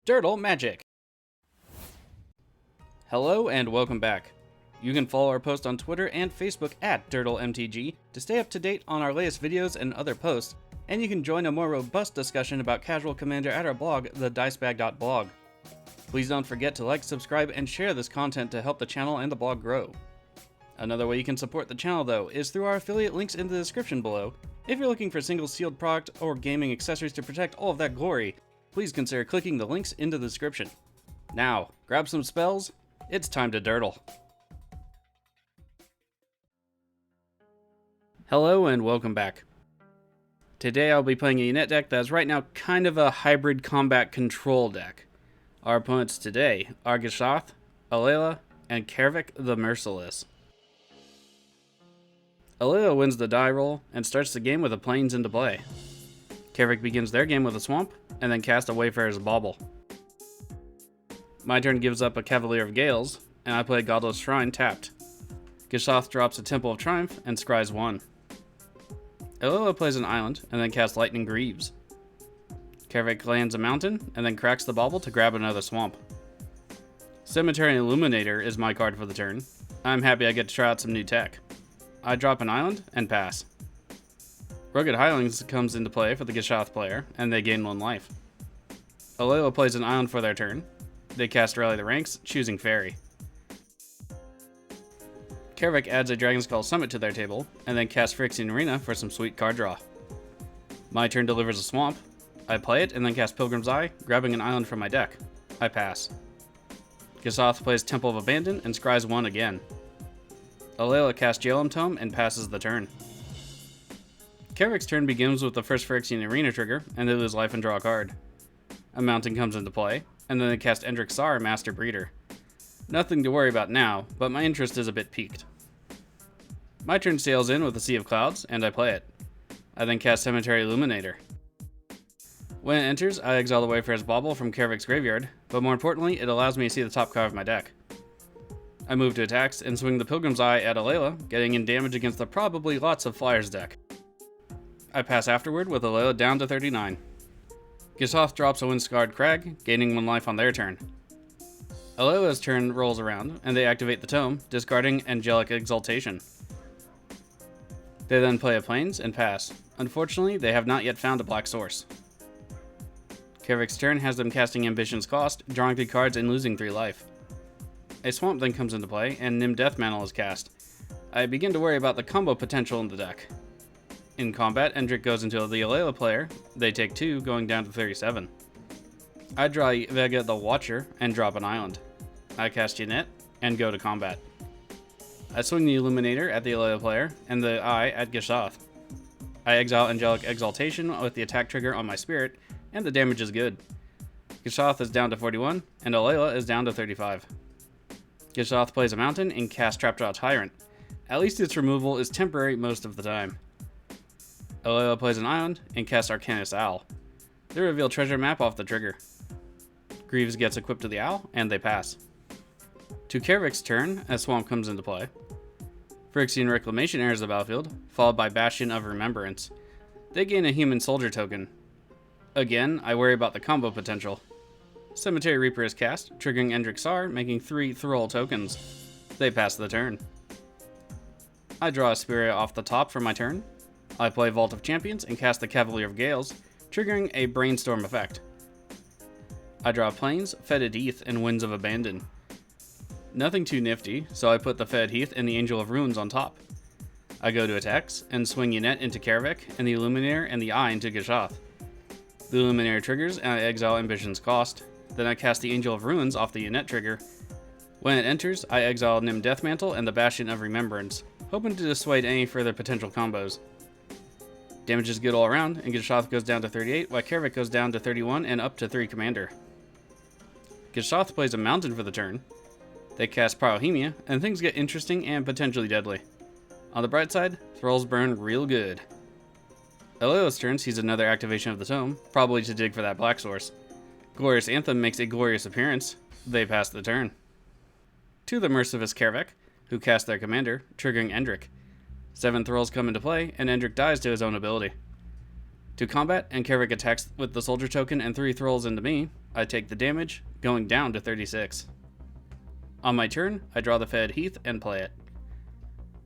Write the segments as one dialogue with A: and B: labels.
A: Dirtle Magic. Hello and welcome back. You can follow our post on Twitter and Facebook at DirtleMTG to stay up to date on our latest videos and other posts, and you can join a more robust discussion about Casual Commander at our blog, TheDiceBag.blog. Please don't forget to like, subscribe, and share this content to help the channel and the blog grow. Another way you can support the channel, though, is through our affiliate links in the description below. If you're looking for single sealed product or gaming accessories to protect all of that glory, please consider clicking the links in the description. Now, grab some spells, it's time to dirtle. Hello and welcome back. Today I'll be playing a Yennett deck that is right now kind of a hybrid combat control deck. Our opponents today are Gishath, Alela, and Kaervek the Merciless. Alela wins the die roll and starts the game with a Plains into play. Kaervek begins their game with a Swamp, and then casts a Wayfarer's Bauble. My turn gives up a Cavalier of Gales, and I play Godless Shrine tapped. Gishath drops a Temple of Triumph and scries 1. Alela plays an island, and then casts Lightning Greaves. Kaervek lands a mountain, and then cracks the Bauble to grab another Swamp. Cemetery Illuminator is my card for the turn. I'm happy I get to try out some new tech. I drop an island, and pass. Rugged Hirelings comes into play for the Gishath player, and they gain 1 life. Alela plays an island for their turn. They cast Rally the Ranks, choosing Fairy. Kaervek adds a Dragonskull Summit to their table, and then casts Phyrexian Arena for some sweet card draw. My turn delivers a Swamp. I play it, and then cast Pilgrim's Eye, grabbing an island from my deck. I pass. Gishath plays Temple of Abandon and scries 1 again. Alela casts Jalum Tome and passes the turn. Kaervek's turn begins with the first Phyrexian Arena trigger, and they lose life and draw a card. A mountain comes into play, and then they cast Endrick Sar, Master Breeder. Nothing to worry about now, but my interest is a bit piqued. My turn sails in with a Sea of Clouds, and I play it. I then cast Cemetery Illuminator. When it enters, I exile the Wayfarer's Bauble from Kaervek's graveyard, but more importantly, it allows me to see the top card of my deck. I move to attacks and swing the Pilgrim's Eye at Alela, getting in damage against the probably lots of Flyers deck. I pass afterward with Alela down to 39. Gishath drops a Windscarred Crag, gaining 1 life on their turn. Alela's turn rolls around, and they activate the Tome, discarding Angelic Exaltation. They then play a Plains and pass. Unfortunately, they have not yet found a black source. Kaervek's turn has them casting Ambition's Cost, drawing 3 cards and losing 3 life. A Swamp then comes into play, and Nim Deathmantle is cast. I begin to worry about the combo potential in the deck. In combat, Endrick goes into the Alela player. They take 2, going down to 37. I draw Vega the Watcher and drop an island. I cast Yennett and go to combat. I swing the Illuminator at the Alela player and the Eye at Gishath. I exile Angelic Exaltation with the attack trigger on my Spirit, and the damage is good. Gishath is down to 41, and Alela is down to 35. Gishath plays a mountain and casts Trapjaw Tyrant. At least its removal is temporary most of the time. Alela plays an island and casts Arcanist Owl. They reveal treasure map off the trigger. Greaves gets equipped to the owl, and they pass. To Kaervek's turn, a Swamp comes into play. Phyrexian Reclamation enters the battlefield, followed by Bastion of Remembrance. They gain a Human Soldier token. Again, I worry about the combo potential. Cemetery Reaper is cast, triggering Endrick Sar, making 3 Thrall tokens. They pass the turn. I draw a Spirit off the top for my turn. I play Vault of Champions and cast the Cavalier of Gales, triggering a Brainstorm effect. I draw Plains, Fetid Heath, and Winds of Abandon. Nothing too nifty, so I put the Fetid Heath and the Angel of Ruins on top. I go to attacks, and swing Yennett into Kaervek, and the Illuminator and the Eye into Gishath. The Illuminator triggers, and I exile Ambition's Cost. Then I cast the Angel of Ruins off the Yennett trigger. When it enters, I exile Nim Deathmantle and the Bastion of Remembrance, hoping to dissuade any further potential combos. Damage is good all around, and Gishath goes down to 38, while Kaervek goes down to 31 and up to 3 commander. Gishath plays a mountain for the turn. They cast Pyrohemia, and things get interesting and potentially deadly. On the bright side, Thralls burn real good. Alela's turn sees another activation of the Tome, probably to dig for that black source. Glorious Anthem makes a glorious appearance. They pass the turn. To the Merciless Kaervek, who cast their commander, triggering Endrick. 7 Thralls come into play, and Endrick dies to his own ability. To combat, and Kaervek attacks with the soldier token and 3 thralls into me, I take the damage, going down to 36. On my turn, I draw the Fed Heath and play it.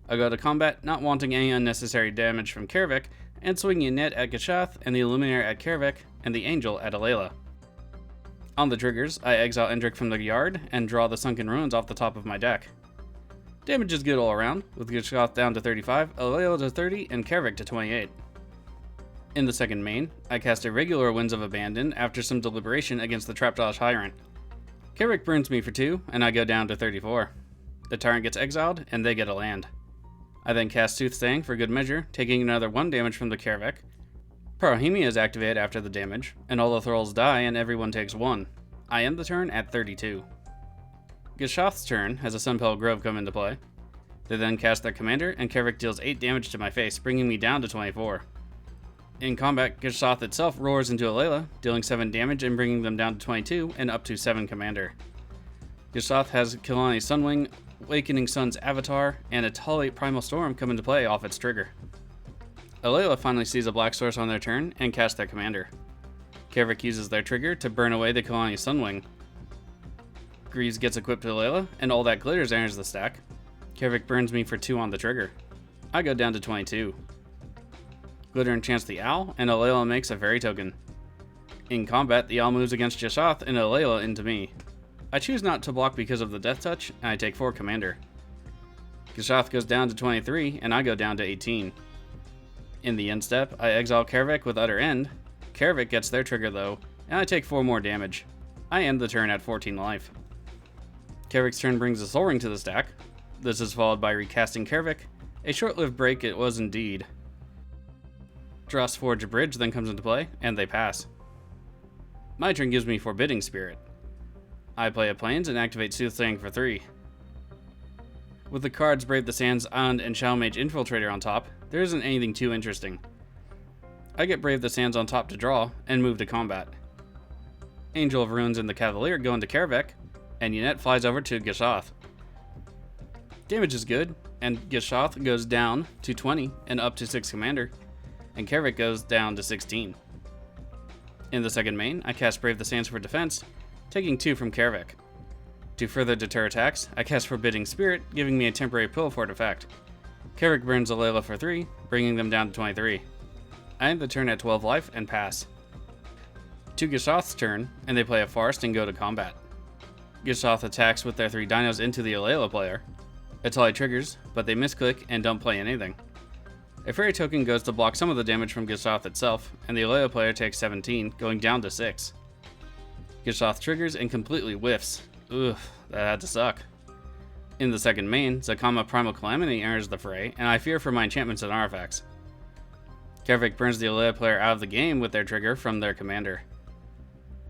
A: I go to combat, not wanting any unnecessary damage from Kaervek, and swing Yennett at Gishath, and the Illuminator at Kaervek, and the Angel at Alela. On the triggers, I exile Endrick from the yard, and draw the Sunken Ruins off the top of my deck. Damage is good all around, with Gishath down to 35, Alela to 30, and Kaervek to 28. In the second main, I cast a regular Winds of Abandon after some deliberation against the Trapjaw Tyrant. Kaervek burns me for 2, and I go down to 34. The Tyrant gets exiled, and they get a land. I then cast Soothsaying for good measure, taking another 1 damage from the Kaervek. Parahemia is activated after the damage, and all the thralls die and everyone takes 1. I end the turn at 32. Gishath's turn has a Sunpel Grove come into play. They then cast their commander, and Kaervek deals 8 damage to my face, bringing me down to 24. In combat, Gishath itself roars into Alela, dealing 7 damage and bringing them down to 22 and up to 7 commander. Gishath has Kilani Sunwing, Awakening Sun's Avatar, and a Tully Primal Storm come into play off its trigger. Alela finally sees a black source on their turn and casts their commander. Kaervek uses their trigger to burn away the Kilani Sunwing. Greaves gets equipped to Alela, and all that glitters enters the stack. Kaervek burns me for 2 on the trigger. I go down to 22. Glitter enchants the Owl, and Alela makes a fairy token. In combat, the Owl moves against Gishath and Alela into me. I choose not to block because of the Death Touch, and I take 4 commander. Gishath goes down to 23, and I go down to 18. In the end step, I exile Kaervek with Utter End. Kaervek gets their trigger though, and I take 4 more damage. I end the turn at 14 life. Kaervek's turn brings a Soul Ring to the stack. This is followed by recasting Kaervek. A short-lived break it was indeed. Dross Forge a Bridge then comes into play, and they pass. My turn gives me Forbidding Spirit. I play a Plains and activate Soothsaying for 3. With the cards Brave the Sands, Island, and Shadowmage Infiltrator on top, there isn't anything too interesting. I get Brave the Sands on top to draw, and move to combat. Angel of Runes and the Cavalier go into Kaervek, and Yennett flies over to Gishath. Damage is good, and Gishath goes down to 20 and up to 6 commander, and Kaervek goes down to 16. In the second main, I cast Brave the Sands for defense, taking 2 from Kaervek. To further deter attacks, I cast Forbidding Spirit, giving me a temporary pull for effect. Kaervek burns Alela for 3, bringing them down to 23. I end the turn at 12 life and pass. To Gishath's turn, and they play a Forest and go to combat. Gishath attacks with their 3 dinos into the Alela player. Atali triggers, but they misclick and don't play anything. A fairy token goes to block some of the damage from Gishath itself, and the Alela player takes 17, going down to 6. Gishath triggers and completely whiffs. Ugh, that had to suck. In the second main, Zakama Primal Calamity enters the fray, and I fear for my enchantments and artifacts. Kaervek burns the Alela player out of the game with their trigger from their commander.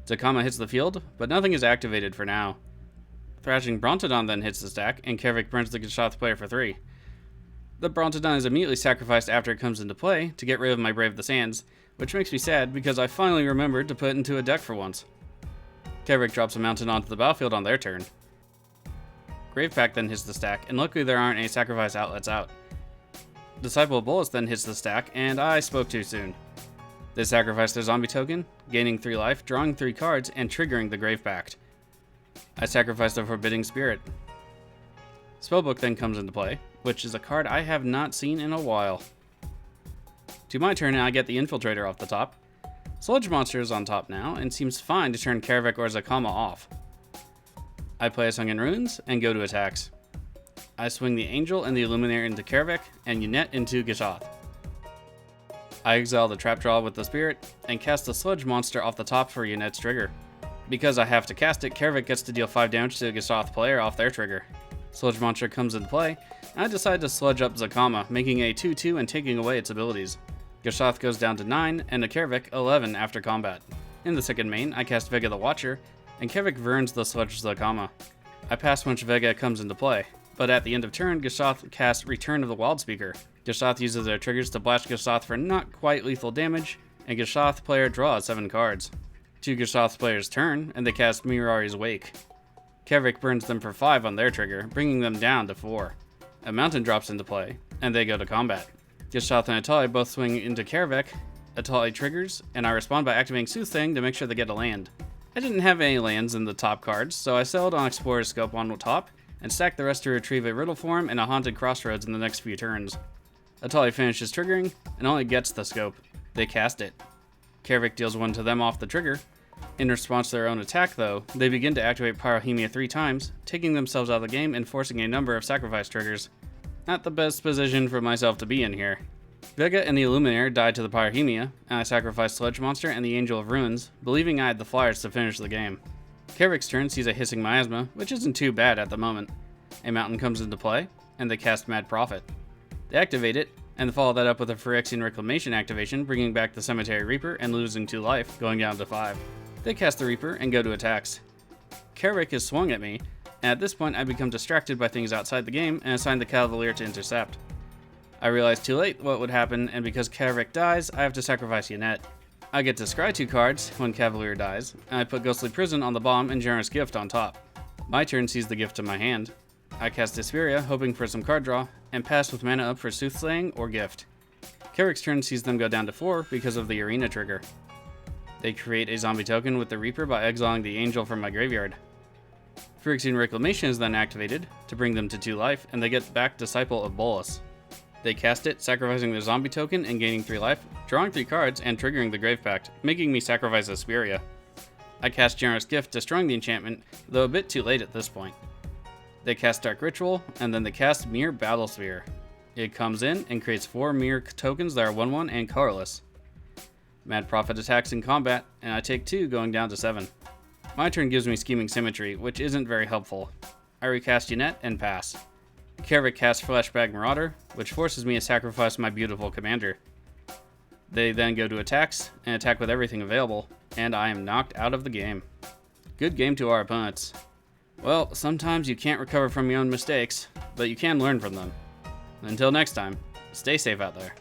A: Zakama hits the field, but nothing is activated for now. Thrashing Brontodon then hits the stack, and Kaervek burns the Gishath player for 3. The Brontodon is immediately sacrificed after it comes into play to get rid of my Brave the Sands, which makes me sad because I finally remembered to put it into a deck for once. Kaervek drops a mountain onto the battlefield on their turn. Gravepack then hits the stack, and luckily there aren't any sacrifice outlets out. Disciple of Bullets then hits the stack, and I spoke too soon. They sacrifice their zombie token, gaining 3 life, drawing 3 cards, and triggering the Gravepact. I sacrifice the Forbidding Spirit. Spellbook then comes into play, which is a card I have not seen in a while. To my turn, I get the Infiltrator off the top. Sludge Monster is on top now, and seems fine to turn Kaervek or Zakama off. I play a Sunken Ruins, and go to attacks. I swing the Angel and the Illuminator into Kaervek, and Yennett into Gishath. I exile the Trapjaw with the Spirit, and cast the Sludge Monster off the top for Yennett's trigger. Because I have to cast it, Kaervek gets to deal 5 damage to the Gishath player off their trigger. Sludge Monster comes into play, and I decide to sludge up Zakama, making a 2-2 and taking away its abilities. Gishath goes down to 9, and a Kaervek 11 after combat. In the second main, I cast Vega the Watcher, and Kaervek burns the Sludge Zakama. I pass once Vega comes into play, but at the end of turn, Gishath casts Return of the Wildspeaker. Gishath uses their triggers to blast Gishath for not quite lethal damage, and Gishath player draws 7 cards. To Gishath player's turn, and they cast Mirari's Wake. Kaervek burns them for 5 on their trigger, bringing them down to 4. A mountain drops into play, and they go to combat. Gishath and Atali both swing into Kaervek, Alela triggers, and I respond by activating Soothsaying to make sure they get a land. I didn't have any lands in the top cards, so I settled on Explorer's Scope on top, and stacked the rest to retrieve a Riddle Form and a Haunted Crossroads in the next few turns. Alela finishes triggering, and only gets the Scope. They cast it. Kaervek deals 1 to them off the trigger. In response to their own attack, though, they begin to activate Pyrohemia 3 times, taking themselves out of the game and forcing a number of sacrifice triggers. Not the best position for myself to be in here. Vega and the Illuminator died to the Pyrohemia, and I sacrificed Sledge Monster and the Angel of Ruins, believing I had the flyers to finish the game. Kaervek's turn sees a Hissing Miasma, which isn't too bad at the moment. A mountain comes into play, and they cast Mad Prophet. They activate it, and follow that up with a Phyrexian Reclamation activation, bringing back the Cemetery Reaper and losing 2 life, going down to 5. They cast the Reaper and go to attacks. Kaervek is swung at me, and at this point I become distracted by things outside the game and assign the Cavalier to intercept. I realize too late what would happen, and because Kaervek dies, I have to sacrifice Yennett. I get to scry 2 cards when Cavalier dies, and I put Ghostly Prison on the bomb and Generous Gift on top. My turn sees the gift in my hand. I cast Desperia, hoping for some card draw, and pass with mana up for Soothsaying or Gift. Kaervek's turn sees them go down to 4 because of the Arena trigger. They create a zombie token with the Reaper by exiling the Angel from my graveyard. Phyrexian Reclamation is then activated to bring them to 2 life, and they get back Disciple of Bolas. They cast it, sacrificing their zombie token and gaining 3 life, drawing 3 cards and triggering the Grave Pact, making me sacrifice Desperia. I cast Generous Gift, destroying the enchantment, though a bit too late at this point. They cast Dark Ritual, and then they cast Mere Battlesphere. It comes in and creates 4 Mere tokens that are 1/1 and colorless. Mad Prophet attacks in combat, and I take 2, going down to 7. My turn gives me Scheming Symmetry, which isn't very helpful. I recast Yennett and pass. Kaervek casts Flashback Marauder, which forces me to sacrifice my beautiful commander. They then go to attacks, and attack with everything available, and I am knocked out of the game. Good game to our opponents. Well, sometimes you can't recover from your own mistakes, but you can learn from them. Until next time, stay safe out there.